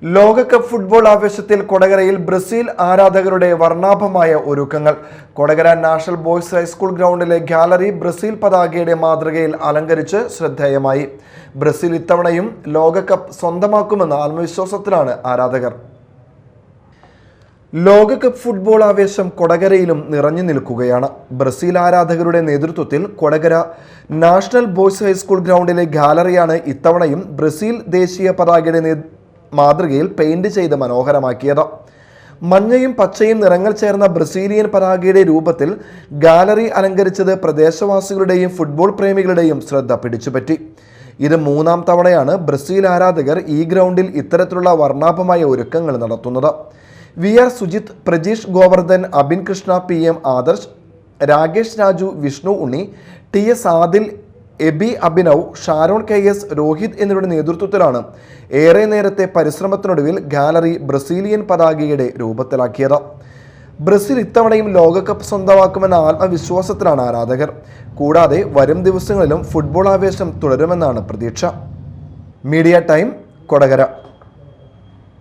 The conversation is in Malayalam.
ലോകകപ്പ് ഫുട്ബോൾ ആവേശത്തിൽ കൊടകരയിൽ ബ്രസീൽ ആരാധകരുടെ വർണ്ണാഭമായ ഒരുക്കങ്ങൾ. കൊടകര നാഷണൽ ബോയ്സ് ഹൈസ്കൂൾ ഗ്രൗണ്ടിലെ ഗാലറി ബ്രസീൽ പതാകയുടെ മാതൃകയിൽ അലങ്കരിച്ച് ശ്രദ്ധേയമായി. ബ്രസീൽ ഇത്തവണയും ലോകകപ്പ് സ്വന്തമാക്കുമെന്ന ആത്മവിശ്വാസത്തിലാണ് ആരാധകർ. ലോകകപ്പ് ഫുട്ബോൾ ആവേശം കൊടകരയിലും നിറഞ്ഞു നിൽക്കുകയാണ്. ബ്രസീൽ ആരാധകരുടെ നേതൃത്വത്തിൽ കൊടകര നാഷണൽ ബോയ്സ് ഹൈസ്കൂൾ ഗ്രൗണ്ടിലെ ഗാലറിയാണ് ഇത്തവണയും ബ്രസീൽ ദേശീയ പതാകയുടെ മാതൃകയിൽ പെയിന്റ് ചെയ്ത് മനോഹരമാക്കിയത്. മഞ്ഞയും പച്ചയും നിറങ്ങൾ ചേർന്ന ബ്രസീലിയൻ പതാകയുടെ രൂപത്തിൽ ഗാലറി അലങ്കരിച്ചത് പ്രദേശവാസികളുടെയും ഫുട്ബോൾ പ്രേമികളുടെയും ശ്രദ്ധ പിടിച്ചുപറ്റി. ഇത് 3-ാം തവണയാണ് ബ്രസീൽ ആരാധകർ ഈ ഗ്രൗണ്ടിൽ ഇത്തരത്തിലുള്ള വർണ്ണാഭമായ ഒരുക്കങ്ങൾ നടത്തുന്നത്. VR Sujith, Prajeesh Govardhan, Abin Krishna, PM Adarsh, Rakesh Raju, Vishnu Unni, TS Adil, Eby Abhinav, Sharon KS, Rohith എന്നിവരുടെ നേതൃത്വത്തിലാണ് ഏറെ നേരത്തെ പരിശ്രമത്തിനൊടുവിൽ ഗാലറി ബ്രസീലിയൻ പതാകയുടെ രൂപത്തിലാക്കിയത്. ബ്രസീൽ ഇത്തവണയും ലോകകപ്പ് സ്വന്തമാക്കുമെന്ന ആത്മവിശ്വാസത്തിലാണ് ആരാധകർ. കൂടാതെ വരും ദിവസങ്ങളിലും ഫുട്ബോൾ ആവേശം തുടരുമെന്നാണ് പ്രതീക്ഷ. Media time, Kodakara.